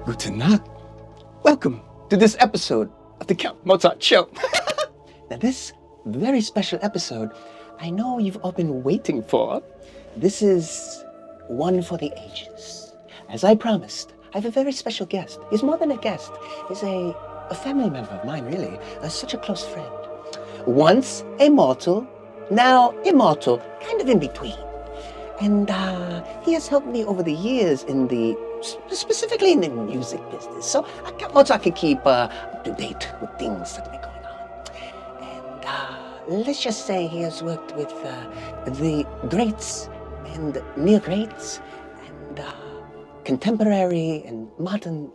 Guten Nacht. Welcome to this episode of the Count Mozart Show. Now, this very special episode, I know you've all been waiting for. This is one for the ages. As I promised, I have a very special guest. He's more than a guest. He's a family member of mine, really. Such a close friend. Once a mortal, now immortal, kind of in between. And he has helped me over the years specifically in the music business. So Mozart can keep up to date with things that have been going on. And let's just say he has worked with the greats and near greats and contemporary and modern,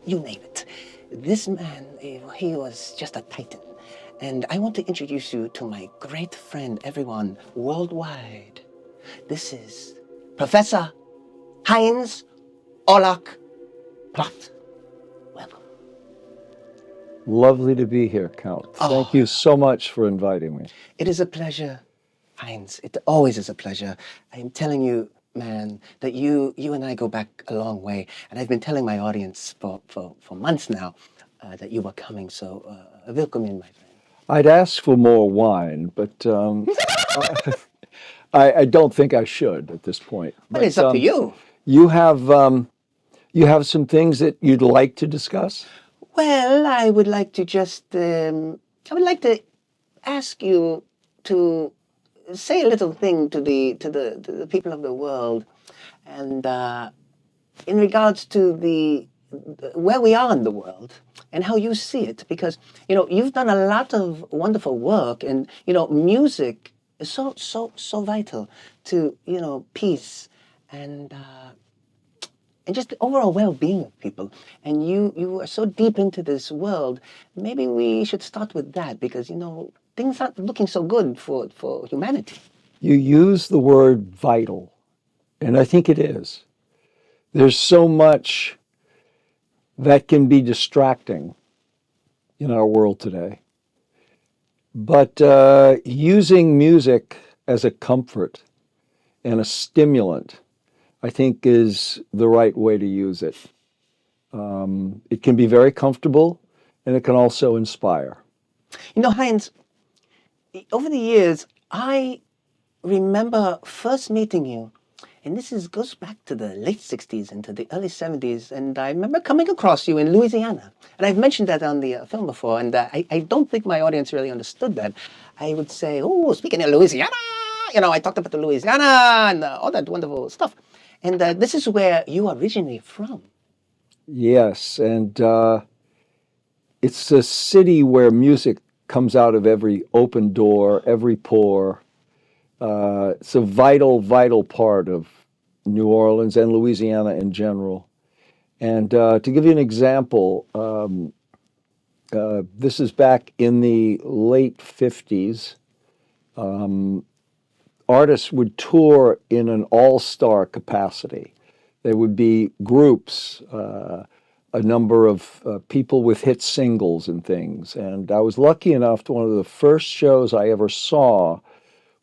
you name it. This man, he was just a titan. And I want to introduce you to my great friend, everyone worldwide. This is Professor Hines Orlock Plot. Welcome. Lovely to be here, Count. Thank you so much for inviting me. It is a pleasure, Hines. It always is a pleasure. I'm telling you, man, that you and I go back a long way. And I've been telling my audience for months now that you were coming. So welcome in, my friend. I'd ask for more wine, but I don't think I should at this point. But it's up to you. You have some things that you'd like to discuss? Well, I would like to ask you to say a little thing to the people of the world, and in regards to where we are in the world and how you see it, because you've done a lot of wonderful work, and music is so vital to peace and just the overall well-being of people. And you are so deep into this world. Maybe we should start with that, because things aren't looking so good for humanity. You use the word vital, and I think it is. There's so much that can be distracting in our world today. But using music as a comfort and a stimulant, I think, is the right way to use it. It can be very comfortable, and it can also inspire. Heinz, over the years, I remember first meeting you, and this goes back to the late 60s into the early 70s, and I remember coming across you in Louisiana. And I've mentioned that on the film before, and I don't think my audience really understood that. I would say, oh, speaking of Louisiana, I talked about the Louisiana and all that wonderful stuff. And this is where you are originally from. Yes, and it's a city where music comes out of every open door, every pore. It's a vital part of New Orleans and Louisiana in general. And to give you an example, this is back in the late 50s. Artists would tour in an all-star capacity. There would be groups, a number of people with hit singles and things. And I was lucky enough to one of the first shows I ever saw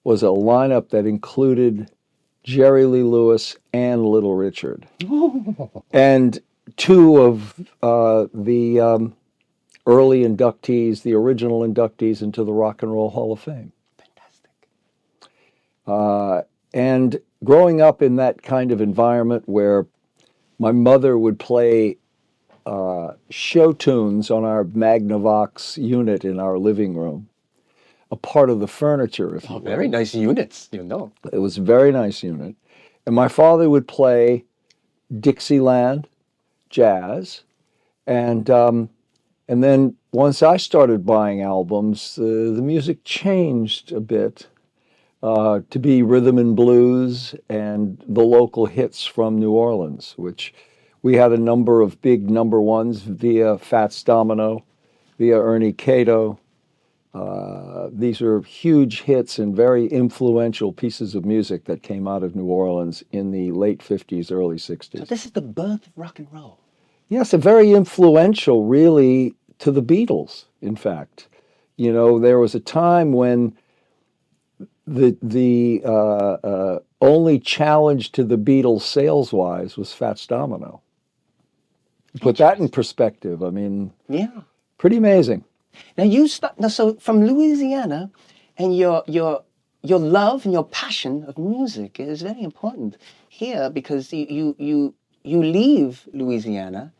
was a lineup that included Jerry Lee Lewis and Little Richard. And two of the early inductees, the original inductees into the Rock and Roll Hall of Fame. Fantastic. And growing up in that kind of environment where my mother would play show tunes on our Magnavox unit in our living room, a part of the furniture, if you will. Very nice units, It was a very nice unit. And my father would play Dixieland, jazz, and then once I started buying albums, the music changed a bit to be rhythm and blues and the local hits from New Orleans, which we had a number of big number ones via Fats Domino, via Ernie Cato. These are huge hits and very influential pieces of music that came out of New Orleans in the late 50s, early 60s. So this is the birth of rock and roll. Yes, a very influential, really, to the Beatles, in fact. There was a time when the only challenge to the Beatles sales-wise was Fats Domino. Put that in perspective. I mean, Yeah. pretty amazing. Now so from Louisiana, and your love and your passion of music is very important here, because you leave Louisiana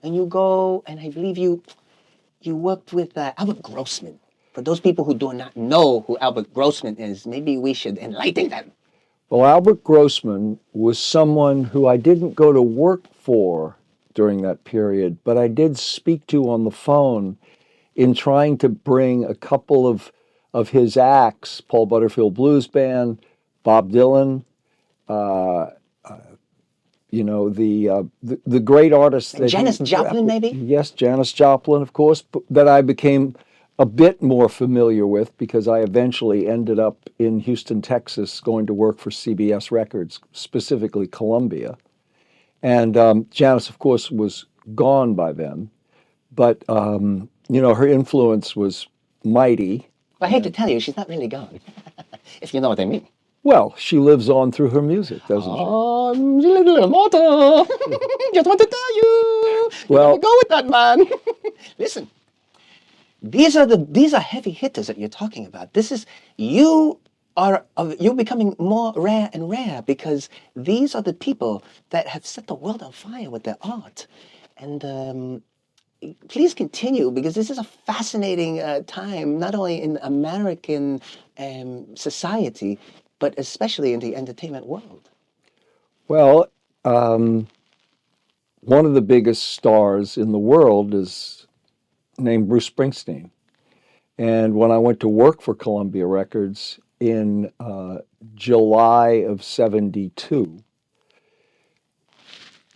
and you go, and I believe you worked with Albert Grossman. For those people who do not know who Albert Grossman is, maybe we should enlighten them. Well, Albert Grossman was someone who I didn't go to work for during that period, but I did speak to on the phone in trying to bring a couple of his acts, Paul Butterfield Blues Band, Bob Dylan, the great artists. Janis Joplin, maybe? Yes, Janis Joplin, of course, that I became a bit more familiar with because I eventually ended up in Houston, Texas, going to work for CBS Records, specifically Columbia. And Janis, of course, was gone by then, but her influence was mighty. I hate to tell you, she's not really gone, if you know what I mean. Well, she lives on through her music, doesn't she? Little immortal. Just want to tell you. Well, Go with that, man. Listen, these are heavy hitters that you're talking about. You're becoming more rare and rare, because these are the people that have set the world on fire with their art. And please continue, because this is a fascinating time, not only in American society, but especially in the entertainment world. Well, one of the biggest stars in the world is named Bruce Springsteen. And when I went to work for Columbia Records in July of '72,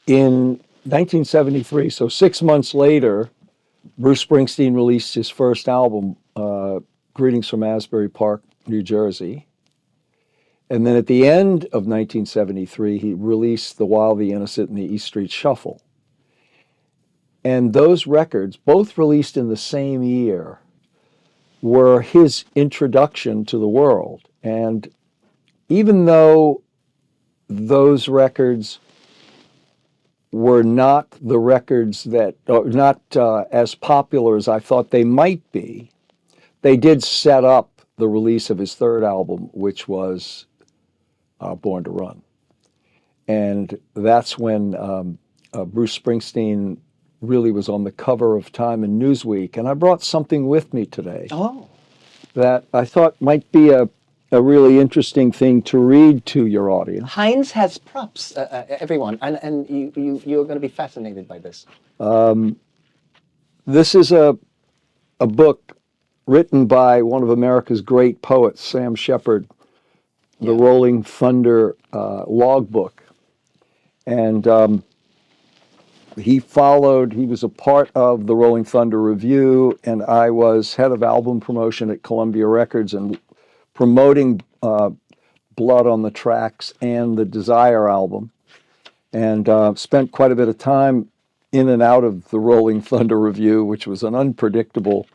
in 1973, so 6 months later, Bruce Springsteen released his first album, Greetings from Asbury Park, New Jersey. And then at the end of 1973, he released The Wild, the Innocent, and the East Street Shuffle. And those records, both released in the same year, were his introduction to the world. And even though those records were not the records that, not as popular as I thought they might be, they did set up the release of his third album, which was Born to Run. And that's when Bruce Springsteen really was on the cover of Time and Newsweek. And I brought something with me today that I thought might be a really interesting thing to read to your audience. Hines has props, everyone, and you're going to be fascinated by this. This is a book written by one of America's great poets, Sam Shepard, the Rolling Thunder logbook. And he was a part of the Rolling Thunder Review, and I was head of album promotion at Columbia Records and promoting Blood on the Tracks and the Desire album, and spent quite a bit of time in and out of the Rolling Thunder Review, which was an unpredictable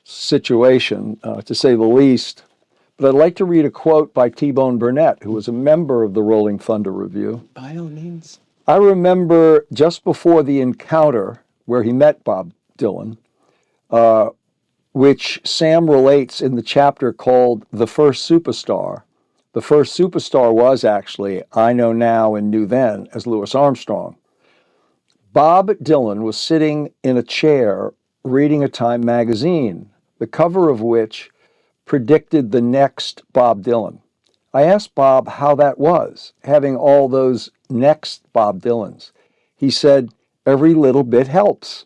situation, to say the least. But I'd like to read a quote by T-Bone Burnett, who was a member of the Rolling Thunder Review. By all means. I remember just before the encounter where he met Bob Dylan, which Sam relates in the chapter called The First Superstar. The first superstar was actually I Know Now and Knew Then as Louis Armstrong. Bob Dylan was sitting in a chair reading a Time magazine, the cover of which predicted the next Bob Dylan. I asked Bob how that was, having all those next Bob Dylans. He said, every little bit helps.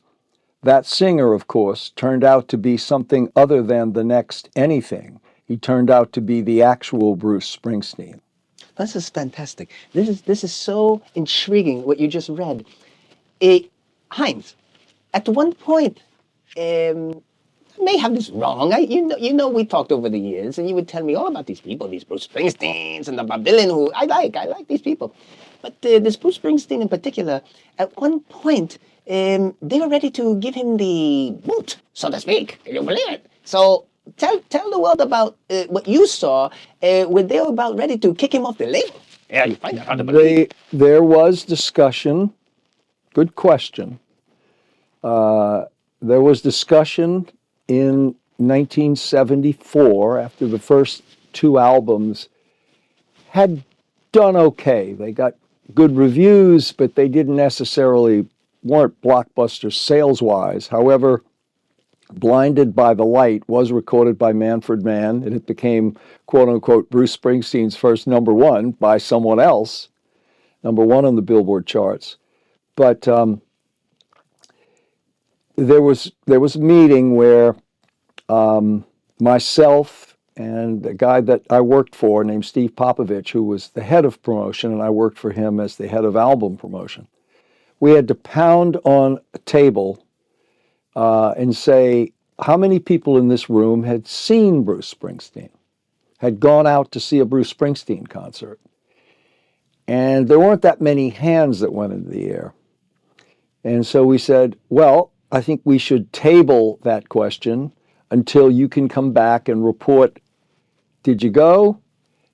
That singer, of course, turned out to be something other than the next anything. He turned out to be the actual Bruce Springsteen. This is fantastic. This is so intriguing, what you just read. Hines, at one point, I may have this wrong. You know, we talked over the years, and you would tell me all about these people, these Bruce Springsteens and the Bob Dylan, who I like these people. But this Bruce Springsteen in particular, at one point, they were ready to give him the boot, so to speak. Can you believe it? So tell the world about what you saw when they were about ready to kick him off the label. Yeah, you find that hard to believe. There was discussion. Good question. there was discussion in 1974 after the first two albums had done okay. They got good reviews, but they didn't necessarily weren't blockbuster sales-wise. However, Blinded by the Light was recorded by Manfred Mann, and it became, quote-unquote, Bruce Springsteen's first number one by someone else, number one on the Billboard charts. But there was a meeting where myself and a guy that I worked for named Steve Popovich, who was the head of promotion, and I worked for him as the head of album promotion, we had to pound on a table and say, how many people in this room had seen Bruce Springsteen, had gone out to see a Bruce Springsteen concert? And there weren't that many hands that went into the air. And so we said, well, I think we should table that question until you can come back and report, did you go?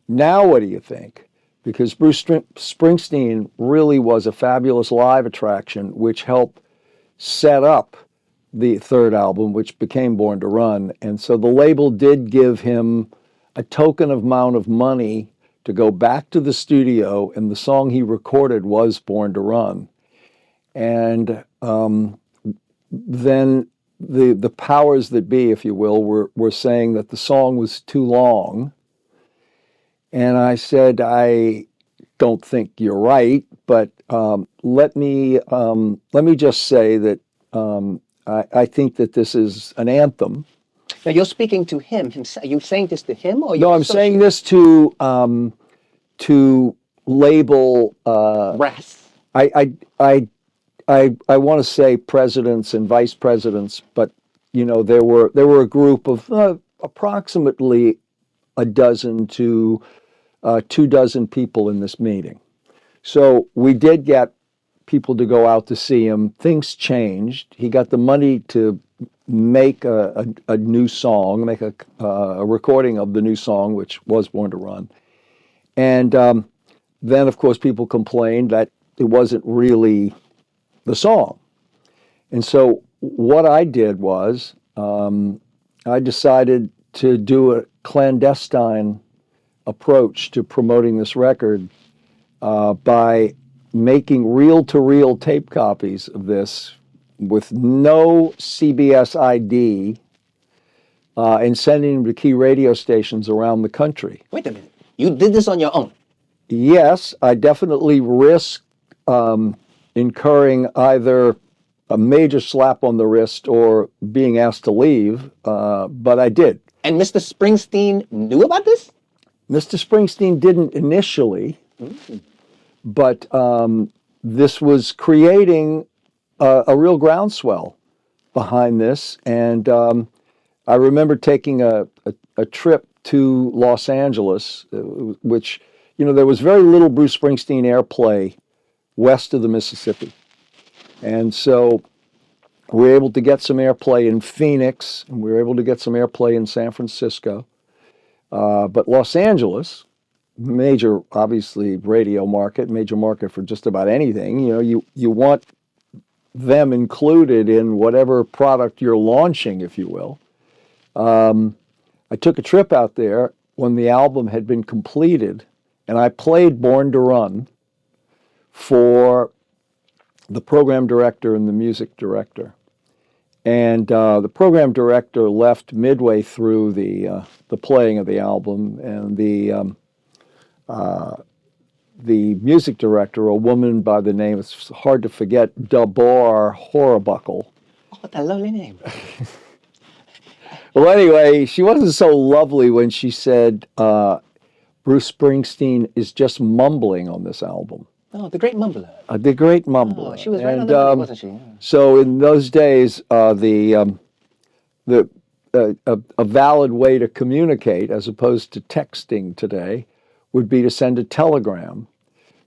Now what do you think? Because Bruce Springsteen really was a fabulous live attraction, which helped set up the third album, which became Born to Run. And so the label did give him a token amount of money to go back to the studio, and the song he recorded was Born to Run. And then the powers that be, if you will, were saying that the song was too long. And I said, I don't think you're right, but let me just say that I think that this is an anthem. Now you're speaking to him himself. Are you saying this to him, or No, I'm saying this to label brass? I want to say presidents and vice presidents, but you know there were a group of approximately a dozen to 24 people in this meeting. So we did get people to go out to see him. Things changed. He got the money to make a new song, make a recording of the new song, which was Born to Run. And then, of course, people complained that it wasn't really the song. And so what I did was I decided to do a clandestine approach to promoting this record by making reel-to-reel tape copies of this with no CBS ID and sending them to key radio stations around the country. Wait a minute. You did this on your own? Yes, I definitely risked incurring either a major slap on the wrist or being asked to leave, but I did. And Mr. Springsteen knew about this? Mr. Springsteen didn't initially, but this was creating a real groundswell behind this. And I remember taking a trip to Los Angeles, which, you know, there was very little Bruce Springsteen airplay west of the Mississippi. And so we were able to get some airplay in Phoenix, and we were able to get some airplay in San Francisco. But Los Angeles, major, obviously, radio market, major market for just about anything. You know, you want them included in whatever product you're launching, if you will. I took a trip out there when the album had been completed, and I played Born to Run for the program director and the music director. And the program director left midway through the playing of the album, and the music director, a woman by the name, it's hard to forget, Deborah Horribuckle. Oh, what a lovely name. Well, anyway, she wasn't so lovely when she said Bruce Springsteen is just mumbling on this album. Oh, the great mumbler. The great mumbler. Oh, she was right on the money, wasn't she? Yeah. So in those days, a valid way to communicate, as opposed to texting today, would be to send a telegram.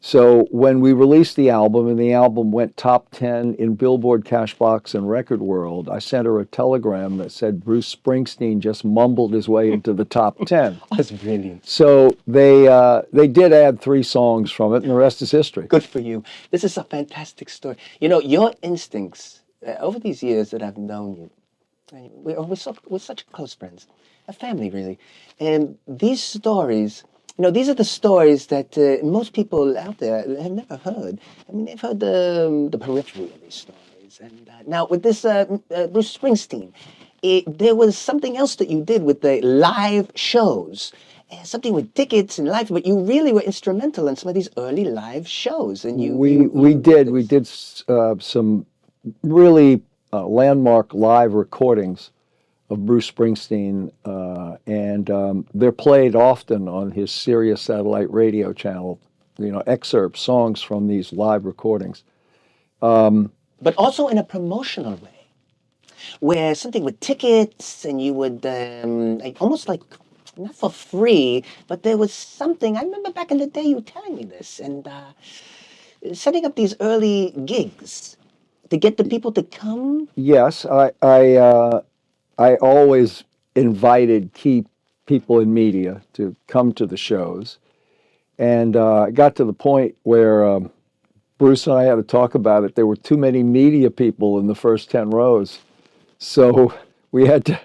So when we released the album, and the album went top 10 in Billboard, Cashbox, and Record World, I sent her a telegram that said Bruce Springsteen just mumbled his way into the top 10. That's brilliant. So they did add 3 songs from it, and the rest is history. Good for you. This is a fantastic story. You know, your instincts over these years that I've known you, we're such close friends, a family really. And these stories, these are the stories that most people out there have never heard. I mean, they've heard the periphery of these stories. And now with this Bruce Springsteen, there was something else that you did with the live shows. Something with tickets and live, but you really were instrumental in some of these early live shows. And we did some really landmark live recordings of Bruce Springsteen, and they're played often on his Sirius satellite radio channel. Excerpts, songs from these live recordings. But also in a promotional way, where something with tickets, and you would almost like not for free, but there was something. I remember back in the day you telling me this, and setting up these early gigs to get the people to come. Yes, I always invited key people in media to come to the shows, and it got to the point where Bruce and I had to talk about it. There were too many media people in the first 10 rows, so we had to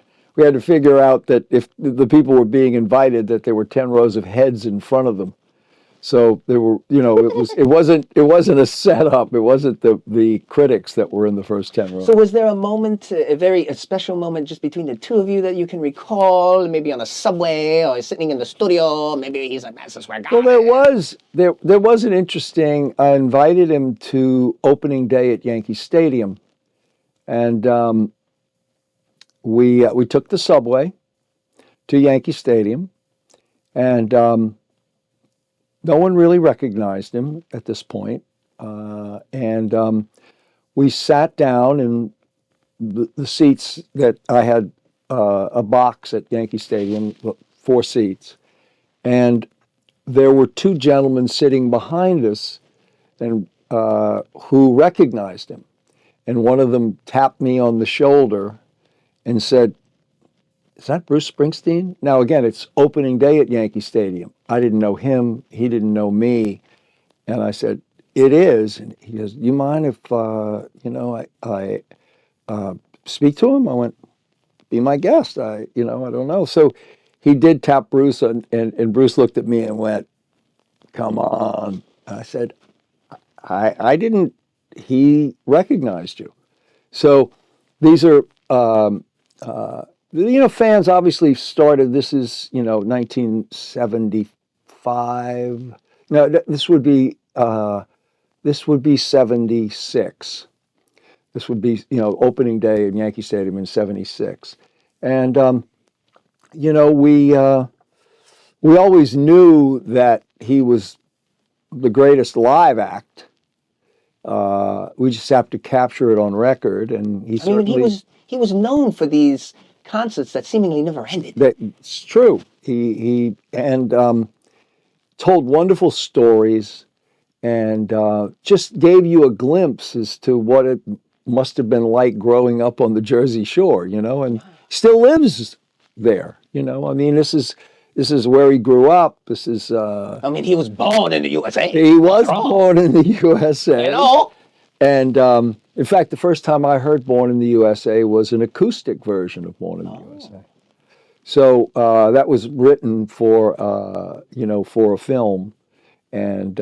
figure out that if the people were being invited, that there were 10 rows of heads in front of them. So there were, it wasn't a setup. It wasn't the critics that were in the first 10 rows. So was there a moment, a special moment just between the two of you that you can recall, maybe on a subway or sitting in the studio, maybe he's a Madison Square Garden? Well, there was an interesting, I invited him to opening day at Yankee Stadium, and we took the subway to Yankee Stadium, and no one really recognized him at this point. And we sat down in the seats that I had, a box at Yankee Stadium, 4 seats. And there were 2 gentlemen sitting behind us and who recognized him. And one of them tapped me on the shoulder and said, "Is that Bruce Springsteen?" Now, again, it's opening day at Yankee Stadium. I didn't know him. He didn't know me. And I said, "It is." And he goes, "You mind if, I speak to him?" I went, "Be my guest. I don't know." So he did tap Bruce, and Bruce looked at me and went, "Come on." I said, I didn't, he recognized you. So these are, fans obviously started, this is, 1975. No, this would be 76. This would be, opening day in Yankee Stadium in 76. And, we always knew that he was the greatest live act. We just have to capture it on record, and he was known for these concerts that seemingly never ended. It's true. He told wonderful stories, and just gave you a glimpse as to what it must have been like growing up on the Jersey Shore, and still lives there. I mean, this is where he grew up. This is. He was born in the USA. He was born in the USA. And in fact, the first time I heard "Born in the USA" was an acoustic version of "Born in the USA." So that was written for for a film, and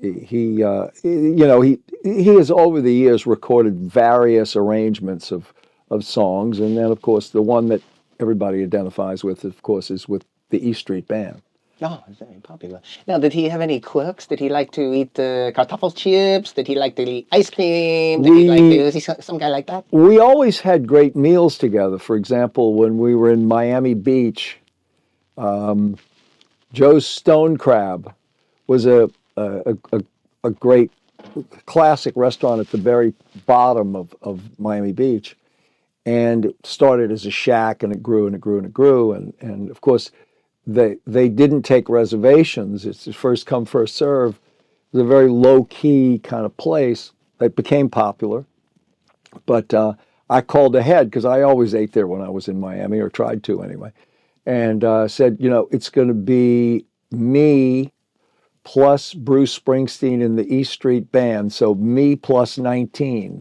he has over the years recorded various arrangements of songs, and then of course the one that everybody identifies with, of course, is with the E Street Band. Oh, it's very popular. Now, did he have any quirks? Did he like to eat kartoffel chips? Did he like to eat ice cream? Was he some guy like that? We always had great meals together. For example, when we were in Miami Beach, Joe's Stone Crab was a great classic restaurant at the very bottom of Miami Beach. And it started as a shack, and it grew and it grew and it grew. And of course, they didn't take reservations. It's first come, first serve. It was a very low-key kind of place that became popular. But I called ahead because I always ate there when I was in Miami, or tried to anyway, and said, it's going to be me plus Bruce Springsteen and the E Street Band, so me plus 19.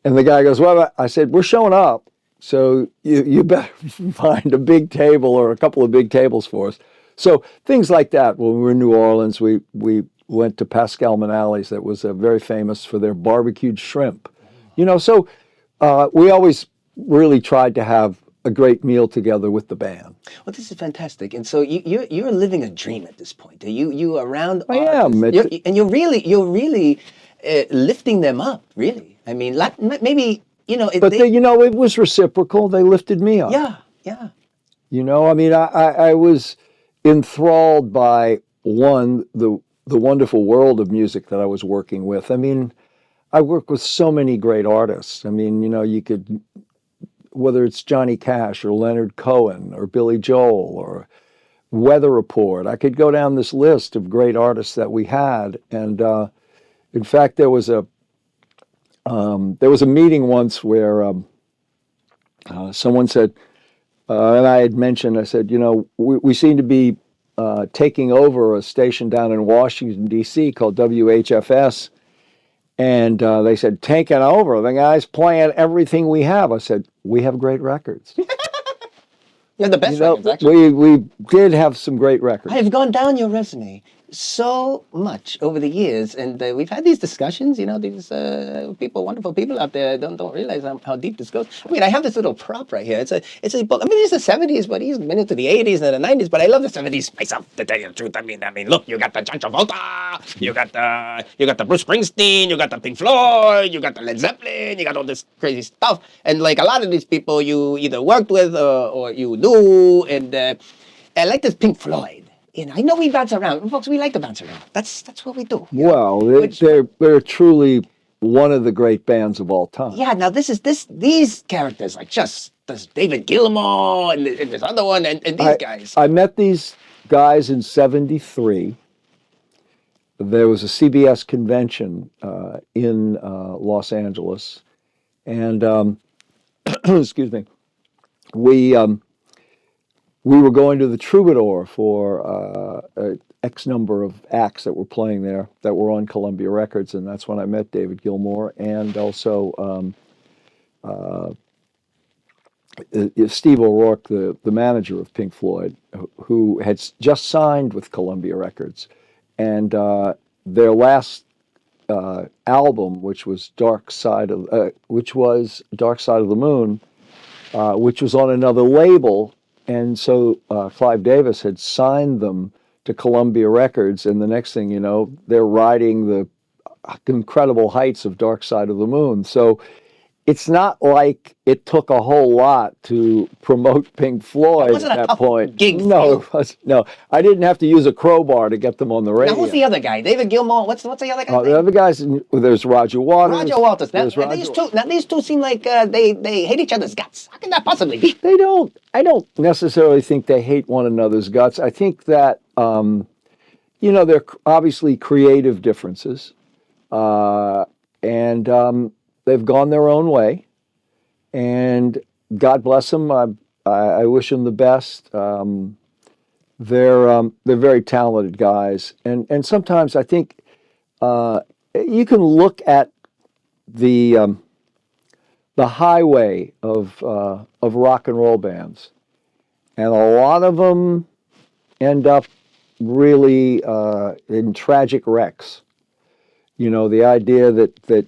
And the guy goes, well, I said, we're showing up. So you better find a big table or a couple of big tables for us. So things like that. When we were in New Orleans, we went to Pascal Manali's that was very famous for their barbecued shrimp. So we always really tried to have a great meal together with the band. Well, this is fantastic. And so you're living a dream at this point. You around I artists. am. And you're really lifting them up, really. I mean, maybe, It was reciprocal. They lifted me up. Yeah, yeah. I mean, I was enthralled by, one, the wonderful world of music that I was working with. I mean, I work with so many great artists. I mean, you could, whether it's Johnny Cash or Leonard Cohen or Billy Joel or Weather Report, I could go down this list of great artists that we had. And in fact, there was a meeting once where someone said, and I had mentioned, I said, we seem to be taking over a station down in Washington, D.C. called WHFS. And they said, taking over? The guy's playing everything we have. I said, we have great records. You have the best records, actually. We did have some great records. I have gone down your resume so much over the years, and we've had these discussions. These wonderful people out there don't realize how deep this goes. I mean, I have this little prop right here. It's a book. I mean, it's the '70s, but he's been into the '80s and the '90s. But I love the '70s myself, to tell you the truth. I mean, look, you got the John Travolta, you got the Bruce Springsteen, you got the Pink Floyd, you got the Led Zeppelin, you got all this crazy stuff. And like a lot of these people, you either worked with or you knew. And I like this Pink Floyd. I know we bounce around, folks. We like to bounce around. That's what we do. Well, they're truly one of the great bands of all time. Yeah. Now these characters like there's David Gilmour and this other one and these guys. I met these guys in '73. There was a CBS convention in Los Angeles, and excuse me, we were going to the Troubadour for X number of acts that were playing there that were on Columbia Records, and that's when I met David Gilmour and also Steve O'Rourke, the manager of Pink Floyd, who had just signed with Columbia Records, and their last album, which was Dark Side of the Moon, which was on another label. And so Clive Davis had signed them to Columbia Records, and the next thing you know, they're riding the incredible heights of Dark Side of the Moon. So it's not like it took a whole lot to promote Pink Floyd at that point. Gig no, I didn't have to use a crowbar to get them on the radio. Now, who's the other guy? David Gilmour. What's the other guy? The other guys, there's Roger Waters. Roger Waters. These two seem like they hate each other's guts. How can that possibly be? They don't. I don't necessarily think they hate one another's guts. I think that there are obviously creative differences, and they've gone their own way, and God bless them. I wish them the best. They're very talented guys, and sometimes I think you can look at the highway of rock and roll bands, and a lot of them end up really in tragic wrecks. The idea that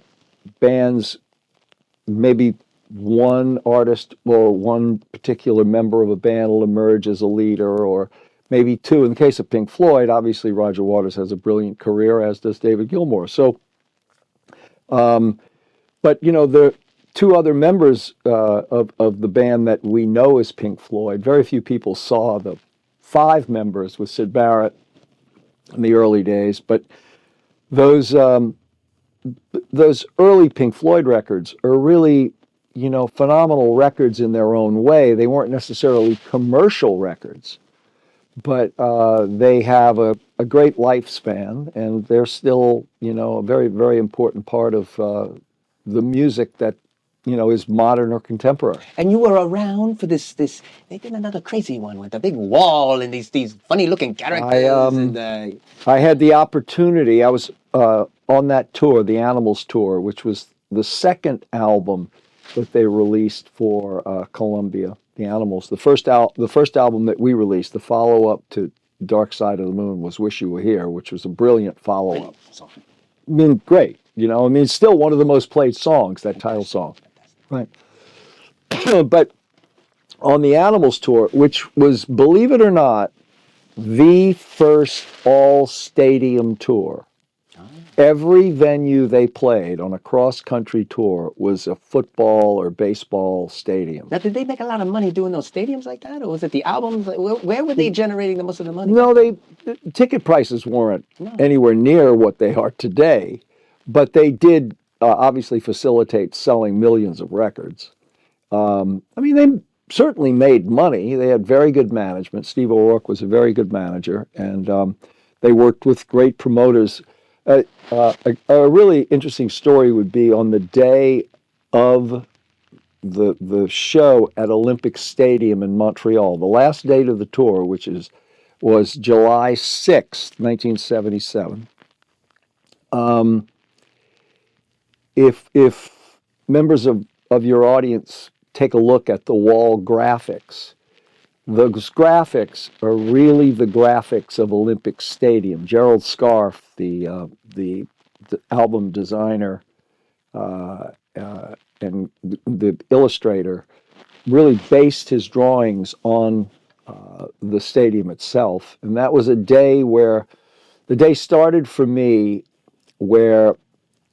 bands, maybe one artist or one particular member of a band will emerge as a leader, or maybe two. In the case of Pink Floyd, obviously Roger Waters has a brilliant career, as does David Gilmour. So, but the two other members of the band that we know as Pink Floyd, very few people saw the five members with Syd Barrett in the early days, but those early Pink Floyd records are really, phenomenal records in their own way. They weren't necessarily commercial records, but they have a great lifespan, and they're still, a very, very important part of the music that, is modern or contemporary. And you were around for this. They did another crazy one with a big wall and these funny-looking characters. I had the opportunity. I was on that tour, the Animals tour, which was the second album that they released for Columbia, the Animals. The first album that we released, the follow-up to Dark Side of the Moon, was Wish You Were Here, which was a brilliant follow-up. I mean, great. You know, I mean, it's still one of the most played songs, that title song. Right. But on the Animals tour, which was, believe it or not, the first all-stadium tour. Every venue they played on a cross-country tour was a football or baseball stadium. Now, did they make a lot of money doing those stadiums like that, or was it the albums? Where were they generating the most of the money? No, ticket prices weren't anywhere near what they are today, but they did obviously facilitate selling millions of records. I mean, they certainly made money. They had very good management. Steve O'Rourke was a very good manager, and they worked with great promoters. A really interesting story would be on the day of the show at Olympic Stadium in Montreal, the last date of the tour, was July 6th, 1977. If members of your audience take a look at the wall graphics, those graphics are really the graphics of Olympic Stadium. Gerald Scarfe, the album designer and the illustrator, really based his drawings on the stadium itself. And that was a day where the day started for me where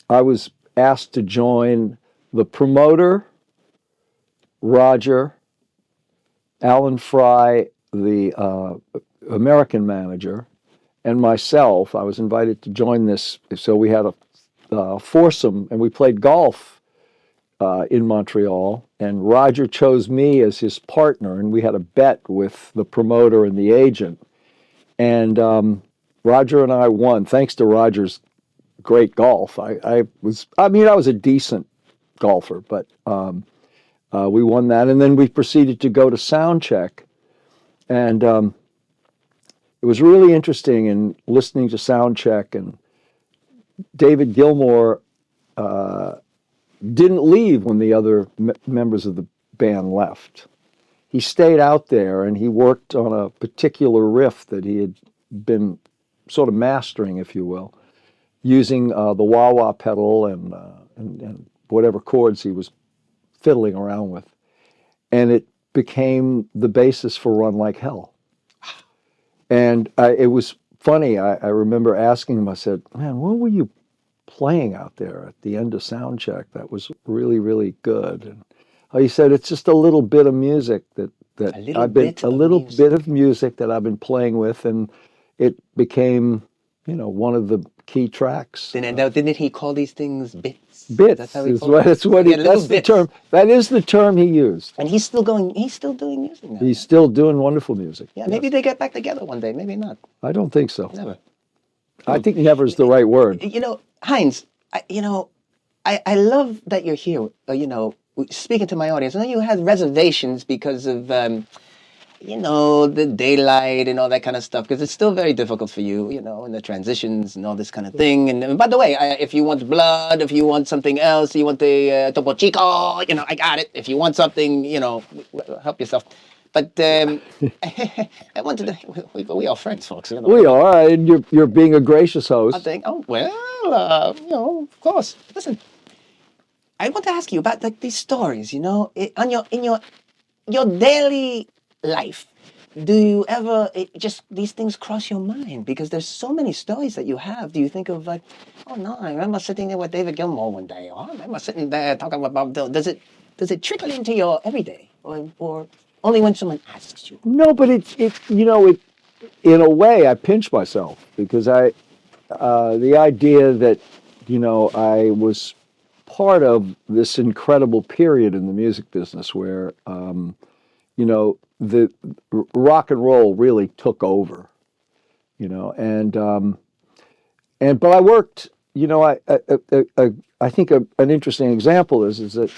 I was asked to join the promoter, Roger, Alan Fry, the American manager, and myself. I was invited to join this. So we had a foursome, and we played golf in Montreal. And Roger chose me as his partner, and we had a bet with the promoter and the agent. And Roger and I won, thanks to Roger's great golf. I was a decent golfer, but we won that, and then we proceeded to go to sound check, and it was really interesting in listening to sound check. And David Gilmour didn't leave when the other members of the band left. He stayed out there and he worked on a particular riff that he had been sort of mastering, if you will, using the wah-wah pedal and whatever chords he was fiddling around with. And it became the basis for Run Like Hell. And it was funny. I remember asking him, I said, man, what were you playing out there at the end of sound check? That was really, really good. And he said, it's just a little bit of music that a little bit of music that I've been playing with, and it became, one of the key tracks. Didn't he call these things bits? Bits. That's the term. That is the term he used. And he's still doing music now. He's still doing wonderful music. Yeah, maybe they get back together one day. Maybe not. I don't think so. Never. I think never is the right word. Hines, I love that you're here, speaking to my audience. I know you had reservations because of, the daylight and all that kind of stuff, because it's still very difficult for you, and the transitions and all this kind of thing. And by the way, if you want blood, if you want something else, you want the Topo Chico, I got it. If you want something, help yourself. But I wanted to, we are friends, folks. We are, and you're being a gracious host. I think, of course. Listen, I want to ask you about these stories, in your daily life. Do you ever these things cross your mind? Because there's so many stories that you have. Do you think of I remember sitting there with David Gilmour one day, or I remember sitting there talking about Bob Dylan. Does it trickle into your everyday, or only when someone asks you? No, but it in a way I pinch myself, because the idea that I was part of this incredible period in the music business where the rock and roll really took over, but I worked, I think an interesting example is that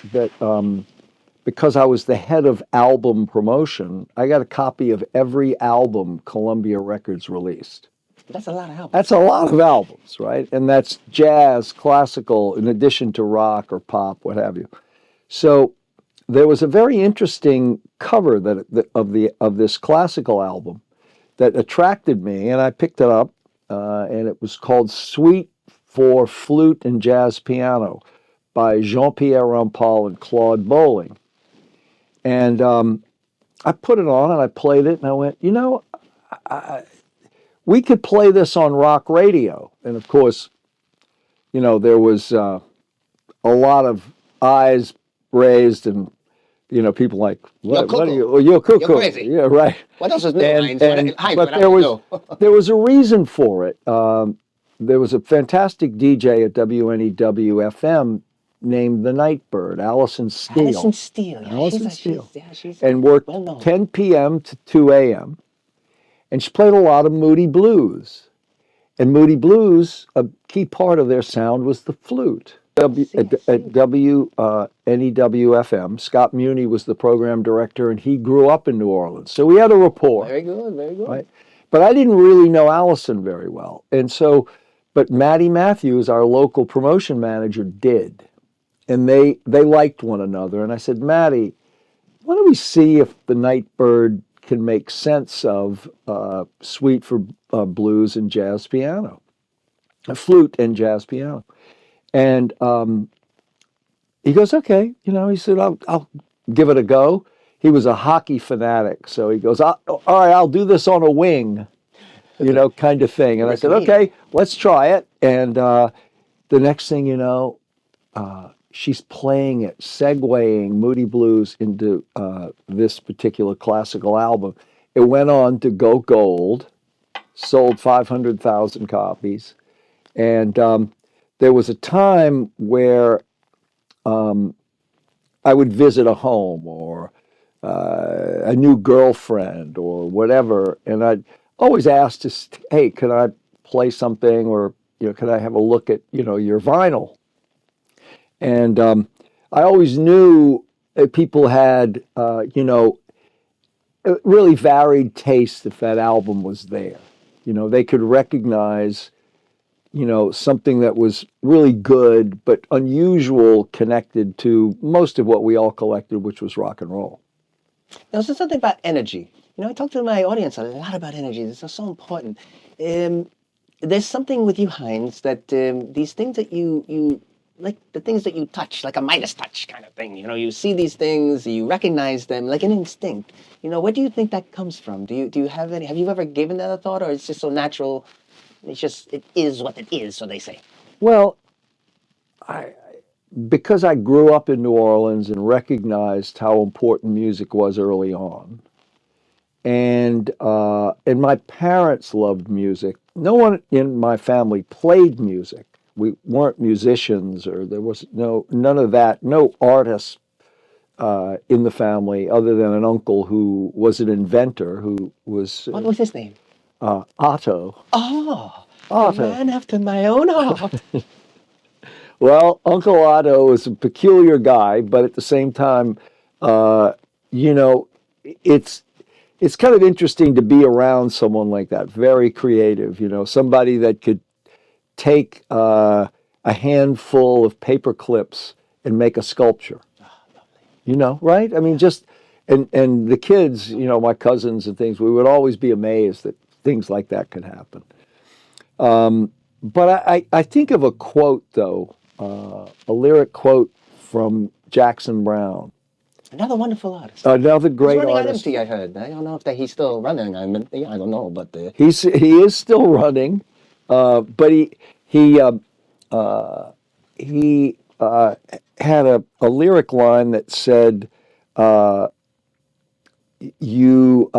because I was the head of album promotion, I got a copy of every album Columbia Records released. That's a lot of albums. That's a lot of albums, right? And that's jazz, classical, in addition to rock or pop, what have you. So there was a very interesting cover of this classical album that attracted me, and I picked it up, and it was called Suite for Flute and Jazz Piano by Jean-Pierre Rampal and Claude Bolling. And I put it on and I played it, and I went, you know, we could play this on rock radio. And of course, you know, there was a lot of eyes raised, and you know, people like, what are you? Oh, you're cuckoo. You're crazy. Yeah, right. What else is new, Hines? But there was a reason for it. There was a fantastic DJ at WNEW-FM named the Nightbird, Alison Steele. Alison Steele. Yeah, Alison Steele. She's and worked well known. 10 p.m. to 2 a.m. And she played a lot of Moody Blues. And Moody Blues, a key part of their sound was the flute. At WNEW-FM, Scott Muni was the program director, and he grew up in New Orleans. So we had a rapport. Very good, very good. Right? But I didn't really know Allison very well. And so, but Maddie Matthews, our local promotion manager, did. And they liked one another. And I said, Maddie, why don't we see if the Nightbird can make sense of Suite for Blues and Jazz Piano, a flute and jazz piano. And he goes, okay, you know, he said, I'll give it a go. He was a hockey fanatic. So he goes, all right, I'll do this on a wing, you know, kind of thing. And I said, okay, let's try it. And the next thing you know, she's playing it, segueing Moody Blues into this particular classical album. It went on to go gold, sold 500,000 copies. And there was a time where I would visit a home or a new girlfriend or whatever, and I'd always ask, hey, can I play something, or you know, can I have a look at, you know, your vinyl? And I always knew that people had, you know, really varied taste if that album was there. You know, they could recognize, you know, something that was really good but unusual, connected to most of what we all collected, which was rock and roll. Now, there's something about energy. You know, I talk to my audience a lot about energy. This is so important. There's something with you, Hines, that these things that you like, the things that you touch, like a Midas touch kind of thing. You know, you see these things, you recognize them like an instinct. You know, where do you think that comes from? Do you have any? Have you ever given that a thought, or it's just so natural? It is what it is, so they say. Well, because I grew up in New Orleans and recognized how important music was early on, and my parents loved music. No one in my family played music. We weren't musicians, or there was none of that. No artists in the family, other than an uncle who was an inventor, who was. What was his name? Otto. Oh, Otto. A man after my own heart. Well, Uncle Otto is a peculiar guy, but at the same time, you know, it's kind of interesting to be around someone like that, very creative, you know, somebody that could take a handful of paper clips and make a sculpture. Oh, lovely. You know, right? I mean, just, and the kids, you know, my cousins and things, we would always be amazed that things like that could happen. But I think of a quote, though, a lyric quote from Jackson Browne. Another wonderful artist. Another great He's running on artist. empty, I heard. I don't know if he's still running. I mean, I don't know, but He is still running, but he had a lyric line that said, "You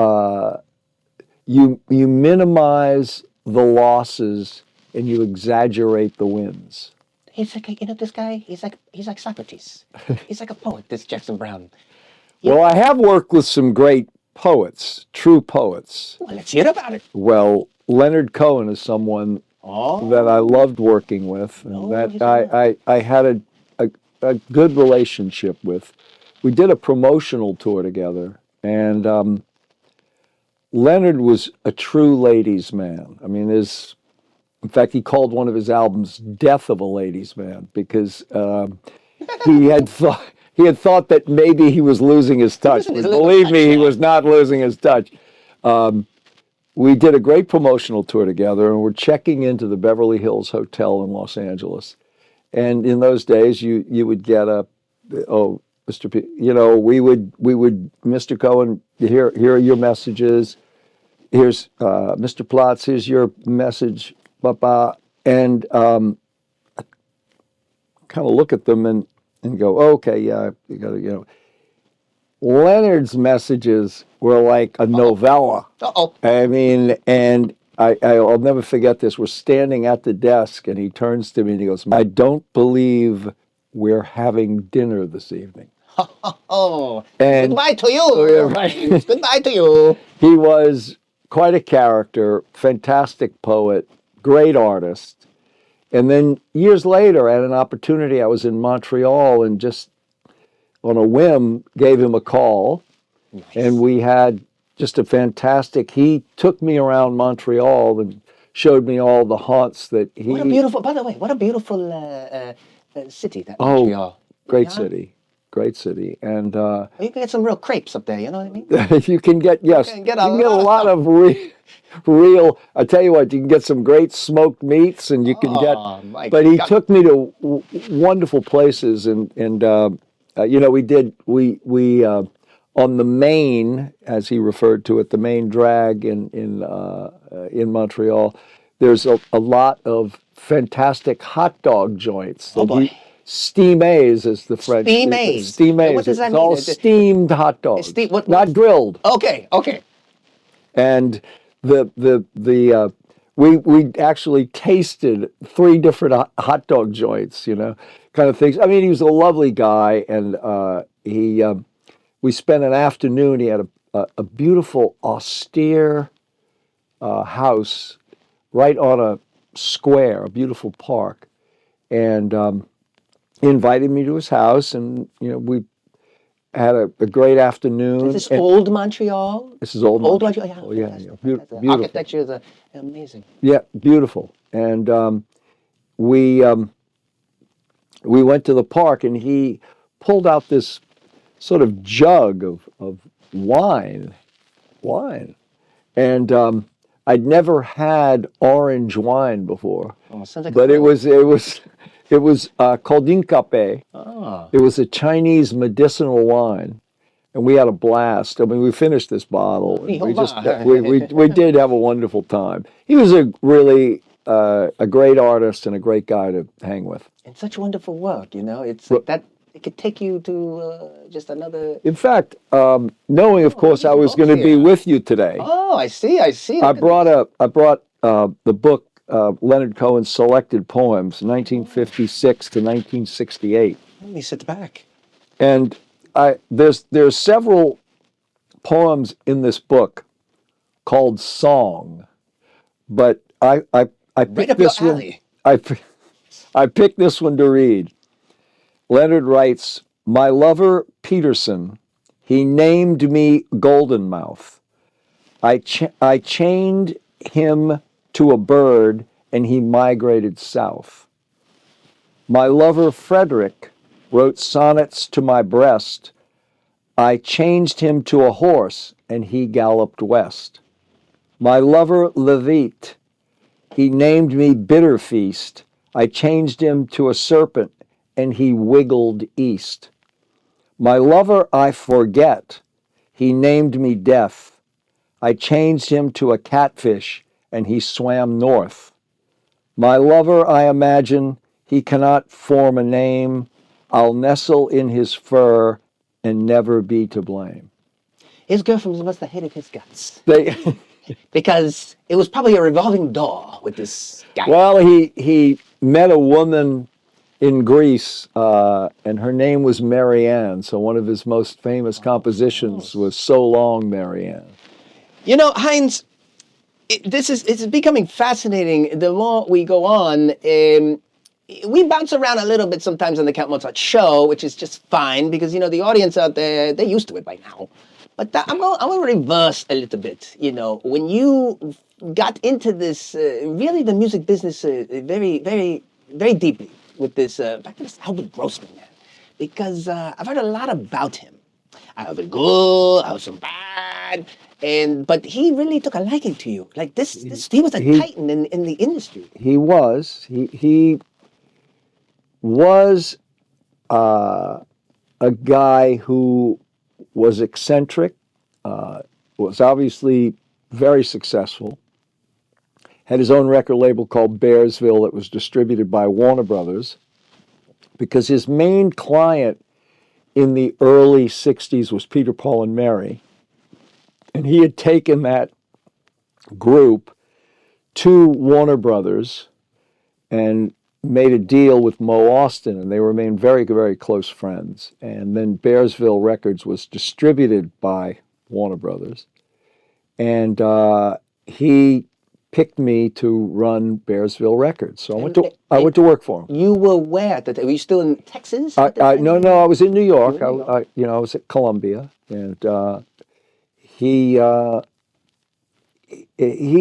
minimize the losses and you exaggerate the wins." he's like, you know, this guy. He's like Socrates. He's like a poet. This Jackson Browne. Well, I have worked with some great poets, true poets. Well, let's hear about it. Well, Leonard Cohen is someone that I loved working with, and that I had a good relationship with. We did a promotional tour together, and Leonard was a true ladies' man. I mean, in fact, he called one of his albums "Death of a Ladies' Man" because he had thought that maybe he was losing his touch. But believe me, he was not losing his touch. We did a great promotional tour together, and we're checking into the Beverly Hills Hotel in Los Angeles. And in those days, you would get Mr. P, we would Mr. Cohen, here are your messages. Here's Mr. Platz, here's your message, Papa. And kind of look at them and go, okay, yeah, you got to, Leonard's messages were like a novella. Uh-oh. I mean, and I'll never forget this. We're standing at the desk, and he turns to me and he goes, "I don't believe we're having dinner this evening." Oh, And goodbye to you. Oh, yeah, right. Goodbye to you. He was quite a character, fantastic poet, great artist. And then years later, I had an opportunity. I was in Montreal and just on a whim gave him a call. Nice. And we had just a fantastic, he took me around Montreal and showed me all the haunts that he... What a beautiful, by the way, what a beautiful city, that Montreal. Great city. Great city. And you can get some real crepes up there, you know what I mean? you can get, yes, you can get a lot of real, I tell you what, you can get some great smoked meats and you can but he took me to wonderful places and we on the main, as he referred to it, the main drag in Montreal, there's a lot of fantastic hot dog joints. Oh boy. Steam-A's is the French. Steam-A's. Steam-A's. What does that It's mean? all steamed hot dogs, not grilled. Okay. And we actually tasted 3 different hot dog joints, kind of things. I mean, he was a lovely guy, and we spent an afternoon. He had a beautiful, austere house right on a square, a beautiful park, and he invited me to his house, and we had a great afternoon. Is this old Montreal? This is old Montreal. Oh, yeah. Beautiful. Architecture is amazing. Yeah, beautiful. And we went to the park, and he pulled out this sort of jug of wine, and I'd never had orange wine before, but it was called Incape. Oh. It was a Chinese medicinal wine, and we had a blast. I mean, we finished this bottle. And we did have a wonderful time. He was a really a great artist and a great guy to hang with. And such wonderful work, It's like that. It could take you to just another. In fact, knowing, of course, I was going to be with you today. Oh, I see. I brought the book. Leonard Cohen's selected poems, 1956 to 1968. Let me sit back. And there's several poems in this book called Song, but I picked this one. I picked this one to read. Leonard writes, "My lover Peterson, he named me Golden Mouth. I chained him to a bird, and he migrated south. My lover Frederick wrote sonnets to my breast. I changed him to a horse, and he galloped west. My lover Levite, he named me Bitter Feast. I changed him to a serpent, and he wiggled east. My lover I forget, he named me Death. I changed him to a catfish, and he swam north. My lover, I imagine, he cannot form a name. I'll nestle in his fur and never be to blame." His girlfriend must have hated his guts. Because it was probably a revolving door with this guy. Well, he met a woman in Greece, and her name was Marianne. So one of his most famous compositions was "So Long, Marianne." Hines, it's becoming fascinating. The more we go on, we bounce around a little bit sometimes on the Count Mozart show, which is just fine because, the audience out there, they're used to it by now. But I'm going to reverse a little bit. You know, when you got into this, really the music business, very, very, very deeply with this, back to this Albert Grossman man, because I've heard a lot about him. I heard it good, I heard some bad, but he really took a liking to you. Like he was a titan in the industry. He was. He was a guy who was eccentric, was obviously very successful, had his own record label called Bearsville that was distributed by Warner Brothers, because his main client in the early 60s was Peter, Paul, and Mary. And he had taken that group to Warner Brothers and made a deal with Mo Austin, and they remained very, very close friends. And then Bearsville Records was distributed by Warner Brothers. And he picked me to run Bearsville Records. So I went to work for him. You were where? Were you still in Texas? No, I was in New York. I was at Columbia, and he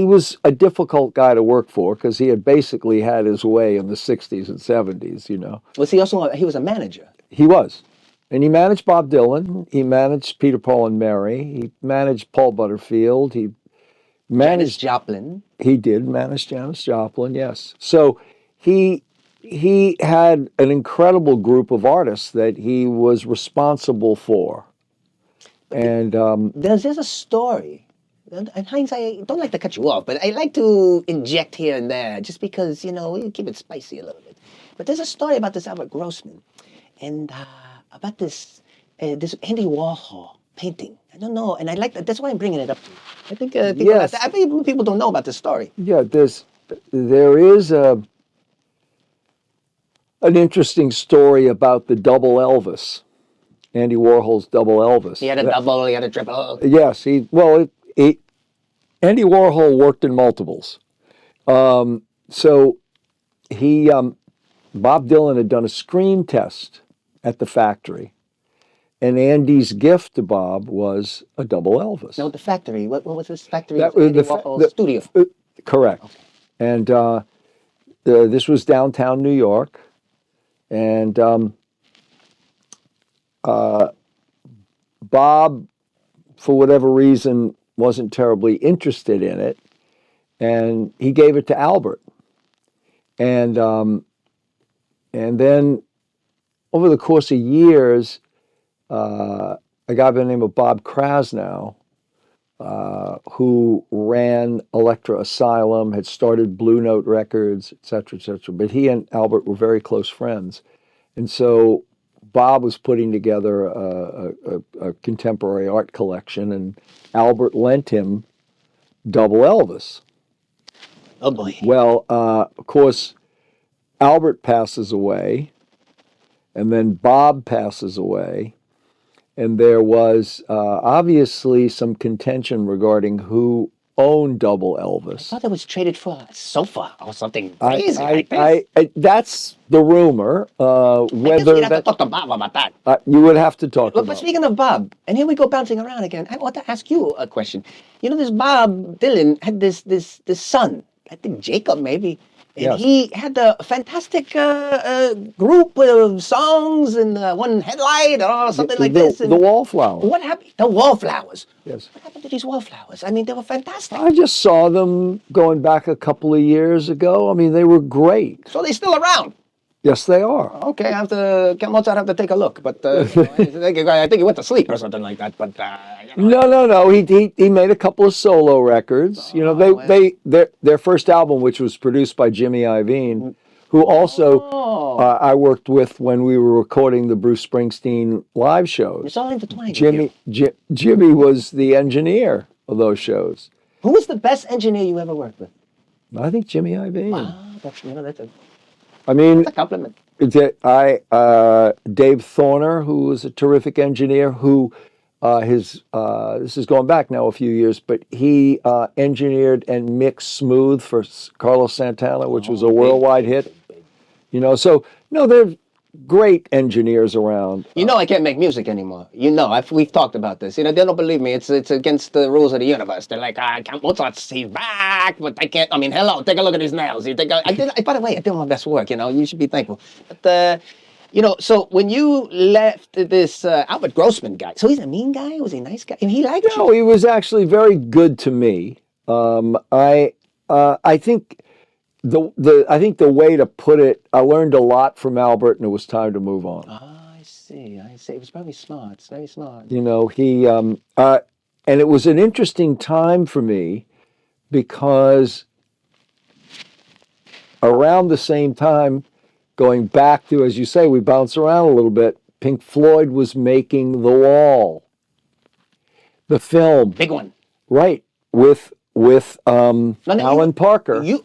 was a difficult guy to work for because he had basically had his way in the 60s and 70s, you know. Was he also, he was a manager? He was. And he managed Bob Dylan. He managed Peter, Paul, and Mary. He managed Paul Butterfield. He managed Janis Joplin. He did manage Janis Joplin, yes. So he had an incredible group of artists that he was responsible for. And there's a story. And Hines, I don't like to cut you off, but I like to inject here and there just because, you know, we keep it spicy a little bit. But there's a story about this Albert Grossman and about this Andy Warhol painting. I don't know, and I like that. That's why I'm bringing it up to you. I think people don't know about this story. Yeah, there is an interesting story about the double Elvis, Andy Warhol's double Elvis. He had a double, he had a triple. Yes, Andy Warhol worked in multiples. So Bob Dylan had done a screen test at the factory. And Andy's gift to Bob was a double Elvis. No, the factory. What was this factory? That was the studio. Correct. Okay. And this was downtown New York. And Bob, for whatever reason, wasn't terribly interested in it. And he gave it to Albert. And then over the course of years, a guy by the name of Bob Krasnow, who ran Elektra Asylum, had started Blue Note Records, et cetera, et cetera. But he and Albert were very close friends. And so Bob was putting together a contemporary art collection, and Albert lent him double Elvis. Oh, boy. Well, of course, Albert passes away, and then Bob passes away. And there was obviously some contention regarding who owned double Elvis. I thought it was traded for a sofa or something crazy like this. That's the rumor. Whether we'd have to talk to Bob about that. You would have to talk to Bob. But speaking of Bob, and here we go bouncing around again, I want to ask you a question. You know, this Bob Dylan had this son, I think Jacob maybe. And yes. He had a fantastic group of songs and one headlight or something like this. The Wallflowers. What happened? The Wallflowers. Yes. What happened to these Wallflowers? I mean, they were fantastic. I just saw them going back a couple of years ago. I mean, they were great. So they're still around? Yes, they are. Okay, Mozart have to take a look. But I think he went to sleep or something like that. But No. He made a couple of solo records. You know, their first album, which was produced by Jimmy Iovine, who also I worked with when we were recording the Bruce Springsteen live shows. It's all intertwined. Jimmy was the engineer of those shows. Who was the best engineer you ever worked with? I think Jimmy Iovine. Wow, that's I mean, that's a compliment. Dave Thorner, who was a terrific engineer, who this is going back now a few years, but he engineered and mixed Smooth for Carlos Santana, which was a worldwide hit. You know, so no, great engineers around. You know I can't make music anymore. You know, we've talked about this. You know, they don't believe me. It's against the rules of the universe. They're like, Count Mozart's he's back, but I can't. I mean, hello, take a look at his nails. You think by the way, I did my best work. You know, you should be thankful. But you know, so when you left this Albert Grossman guy, so he's a mean guy? Was he a nice guy? He liked No, you? he was actually very good to me. I think I think the way to put it, I learned a lot from Albert, and it was time to move on. I see. I see. It was probably smart. It's very smart. You know, and it was an interesting time for me because around the same time, going back to, as you say, we bounce around a little bit, Pink Floyd was making The Wall, the film. Big one. Right, with Alan Parker.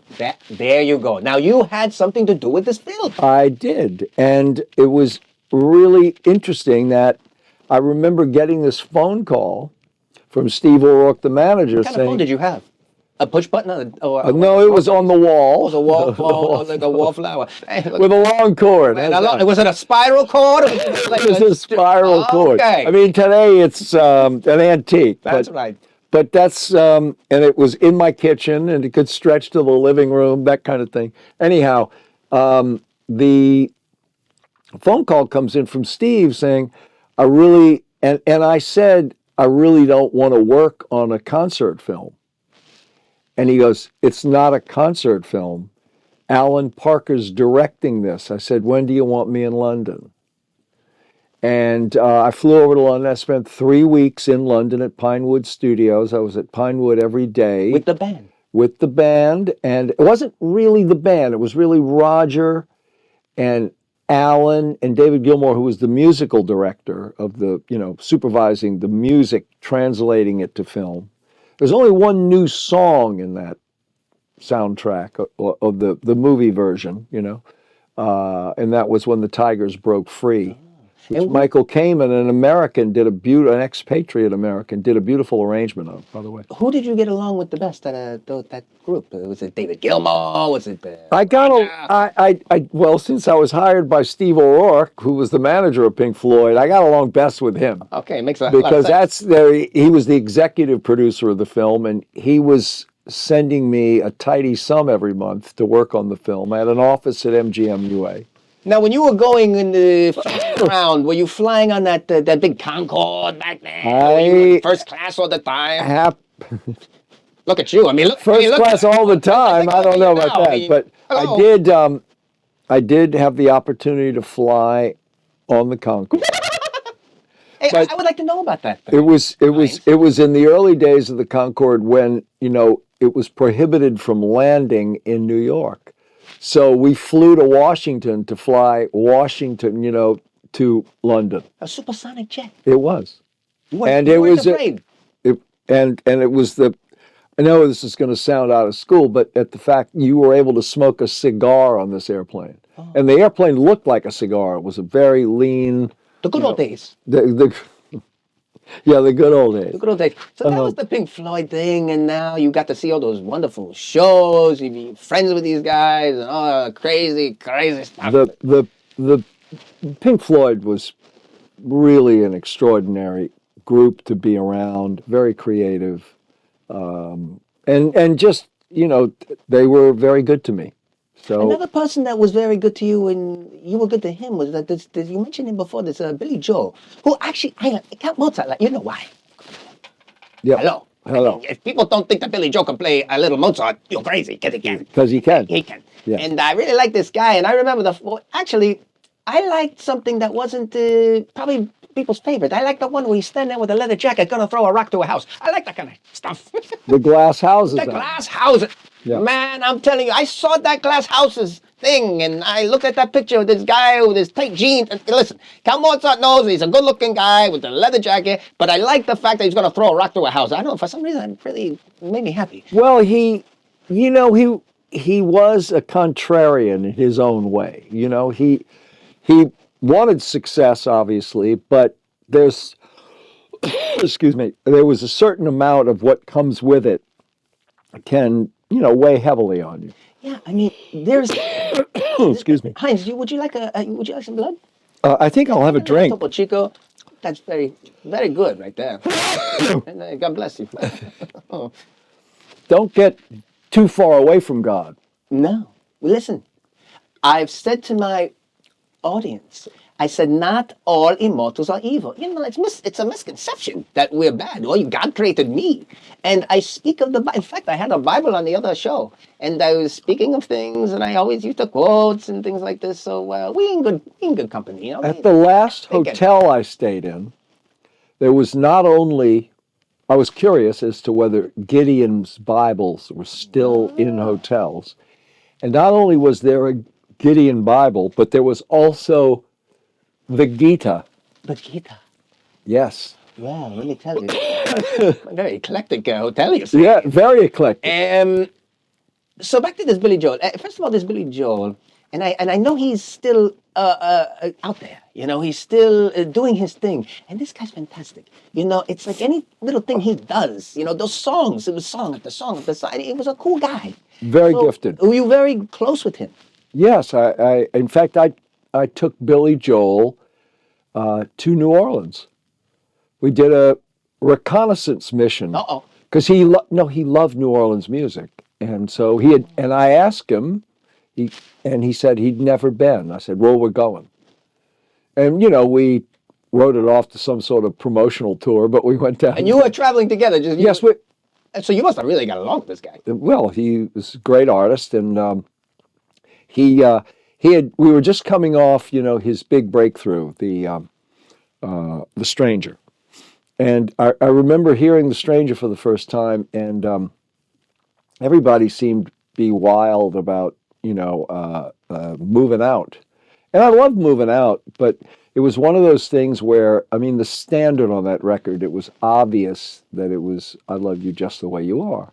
There you go. Now you had something to do with this film. I did, and it was really interesting that I remember getting this phone call from Steve O'Rourke, the manager, What kind of phone did you have? A push button? No, it was on the wall. It was a wall, like a wallflower. With a long cord. Was it a spiral cord? It was a spiral cord. Okay. I mean, today it's an antique. That's right. But that's, and it was in my kitchen, and it could stretch to the living room, that kind of thing. Anyhow, the phone call comes in from Steve saying, and I said, I really don't want to work on a concert film. And he goes, it's not a concert film. Alan Parker's directing this. I said, when do you want me in London? And I flew over to London. I spent 3 weeks in London at Pinewood Studios. I was at Pinewood every day. With the band? With the band. And it wasn't really the band. It was really Roger and Alan and David Gilmour, who was the musical director of the, supervising the music, translating it to film. There's only one new song in that soundtrack of the movie version, and that was When the Tigers Broke Free. Which Michael Kamen, an expatriate American, did a beautiful arrangement of, by the way. Who did you get along with the best at that group? Was it David Gilmour? Was it well, since I was hired by Steve O'Rourke, who was the manager of Pink Floyd, I got along best with him. Okay, makes a lot of sense. Because he was the executive producer of the film, and he was sending me a tidy sum every month to work on the film. I had an office at MGM-UA. Now, when you were going in the around, were you flying on that big Concorde back there? Were you first class all the time? Look at you. I mean, first class all the time. I don't know about that, but hello. I did have the opportunity to fly on the Concorde. Hey, I would like to know about that. It was in the early days of the Concorde when it was prohibited from landing in New York. So we flew to Washington to fly Washington, to London. A supersonic jet. It was. You weren't afraid. And it was I know this is going to sound out of school, but at the fact you were able to smoke a cigar on this airplane. Oh. And the airplane looked like a cigar. It was a very lean. The good old days. Yeah, the good old days. The good old days. So that was the Pink Floyd thing, and now you got to see all those wonderful shows. You be friends with these guys, and all crazy, crazy stuff. The Pink Floyd was really an extraordinary group to be around. Very creative, and just they were very good to me. So another person that was very good to you and you were good to him was that you mentioned him before. This Billy Joel, who actually Count Mozart. You know why? Yeah. Hello. I mean, if people don't think that Billy Joel can play a little Mozart, you're crazy. Because he can. Because he can. He can. Yeah. And I really like this guy. And I remember I liked something that wasn't probably people's favorite. I like the one where he's standing there with a leather jacket, gonna throw a rock to a house. I like that kind of stuff. The glass houses. The glass houses. Yeah. Man, I'm telling you, I saw that glass houses thing, and I looked at that picture of this guy with his tight jeans. And listen, Count Mozart knows he's a good-looking guy with a leather jacket, but I like the fact that he's gonna throw a rock to a house. I don't know, for some reason, it really made me happy. Well, he was a contrarian in his own way. He wanted success, obviously, but there's, there was a certain amount of what comes with it can, weigh heavily on you. Yeah, I mean, there's Excuse me. Hines, would you like some blood? I think I'll have a drink. Topo Chico. That's very, very good right there. And God bless you. Oh. Don't get too far away from God. No. Well, listen, I've said to my audience, I said, not all immortals are evil. You know, it's a misconception that we're bad. Oh, God created me. And I speak of the Bible. In fact, I had a Bible on the other show. And I was speaking of things, and I always used to quotes and things like this. So we in good company. You know? At the last hotel I stayed in, there was not only, I was curious as to whether Gideon's Bibles were still in hotels. And not only was there a Gideon Bible, but there was also the Gita. The Gita. Yes. Well, let me tell you. Very eclectic hotel, you see. Yeah, very eclectic. So back to this Billy Joel. First of all, this Billy Joel, and I know he's still out there. You know, he's still doing his thing. And this guy's fantastic. You know, it's like any little thing he does. You know, those songs. It was song after song after song. He was a cool guy. Very gifted. Were you very close with him? Yes. In fact, I took Billy Joel to New Orleans. We did a reconnaissance mission. Uh-oh. Because he loved New Orleans music. And so I asked him, and he said he'd never been. I said, well, we're going. And, you know, we wrote it off to some sort of promotional tour, but we went down. And you were traveling together? Yes. So you must have really got along with this guy. Well, he was a great artist, and we were just coming off, you know, his big breakthrough, the Stranger. And I remember hearing The Stranger for the first time, and everybody seemed to be wild about, you know, moving out. And I loved moving out, but it was one of those things where, I mean, the standard on that record, it was obvious that it was, I love you just the way you are.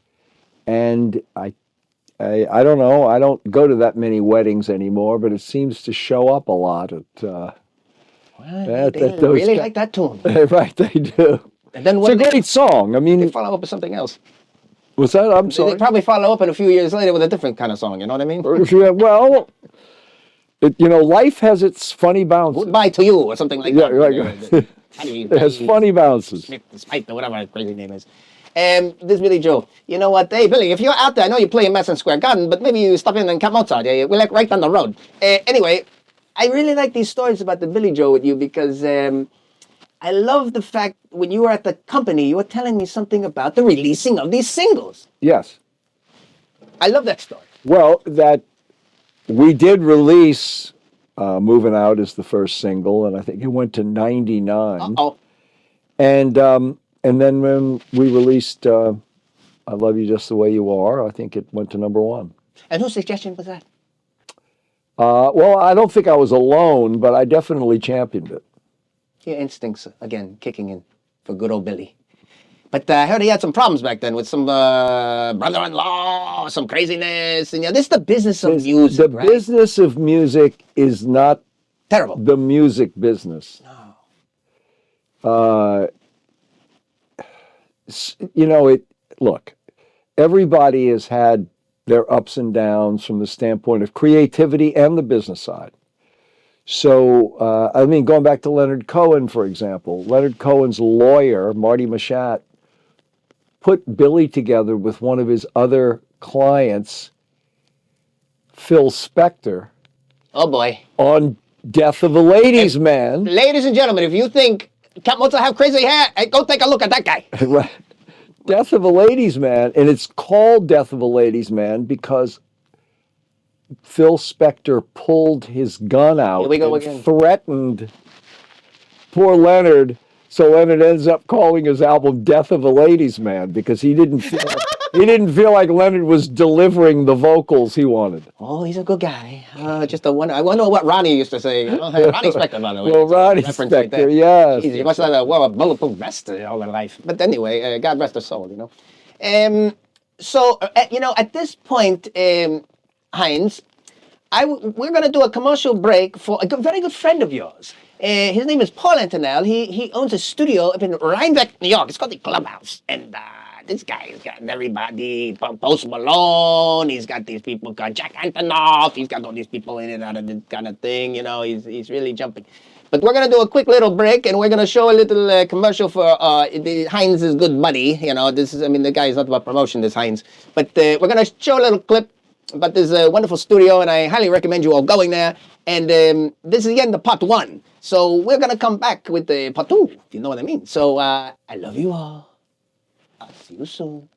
And I don't know, I don't go to that many weddings anymore, but it seems to show up a lot at they really like that tune. Right, they do. And then it's a great song. I mean, they follow up with something else. What's that? I'm sorry. They probably follow up in a few years later with a different kind of song. You know what I mean? Well, you know, life has its funny bounces. Goodbye to you, or something like that. Right. It has funny bounces. Despite whatever his crazy name is. This Billy Joel. You know what? Hey, Billy, if you're out there, I know you play in Madison Square Garden, but maybe you stop in and Camp Mozart. We're like right down the road. Anyway, I really like these stories about the Billy Joel with you because I love the fact when you were at the company, you were telling me something about the releasing of these singles. Yes. I love that story. Well, that we did release Moving Out as the first single, and I think it went to 99. Uh-oh. And then when we released I Love You Just the Way You Are, I think it went to number 1. And whose suggestion was that? Well, I don't think I was alone, but I definitely championed it. Your instincts, again, kicking in for good old Billy. But I heard he had some problems back then with some brother-in-law, some craziness. And this is the business of music, The right? business of music is not terrible. The music business. No. You know, look, everybody has had their ups and downs from the standpoint of creativity and the business side. So, I mean, going back to Leonard Cohen, for example, Leonard Cohen's lawyer, Marty Machat, put Billy together with one of his other clients, Phil Spector. Oh, boy. On Death of a Ladies' Man. Ladies and gentlemen, if you think Camp Mozart have crazy hair, go take a look at that guy. Right. Death of a Ladies' Man, and it's called Death of a Ladies' Man because Phil Spector pulled his gun out and threatened poor Leonard. So Leonard ends up calling his album "Death of a Ladies' Man" because he didn't feel like Leonard was delivering the vocals he wanted. Oh, he's a good guy. I wonder what Ronnie used to say. Ronnie Spector, by the way. Well, Ronnie Spector, right, yes. He must have wore a bulletproof vest all their life. But anyway, God rest his soul, you know. So, you know, at this point, Hines, we're going to do a commercial break for a very good friend of yours. His name is Paul Antonell. He owns a studio up in Rhinebeck, New York. It's called the Clubhouse. And this guy's got everybody, Post Malone, he's got these people called Jack Antonoff, he's got all these people in and out of this kind of thing, you know, he's really jumping. But we're going to do a quick little break, and we're going to show a little commercial for Hines' good buddy. You know, this is, I mean, the guy is not about promotion, this Hines. But we're going to show a little clip about this wonderful studio, and I highly recommend you all going there. And this is again the part 1. So we're going to come back with the part 2, if you know what I mean. So I love you all. I'll see you soon.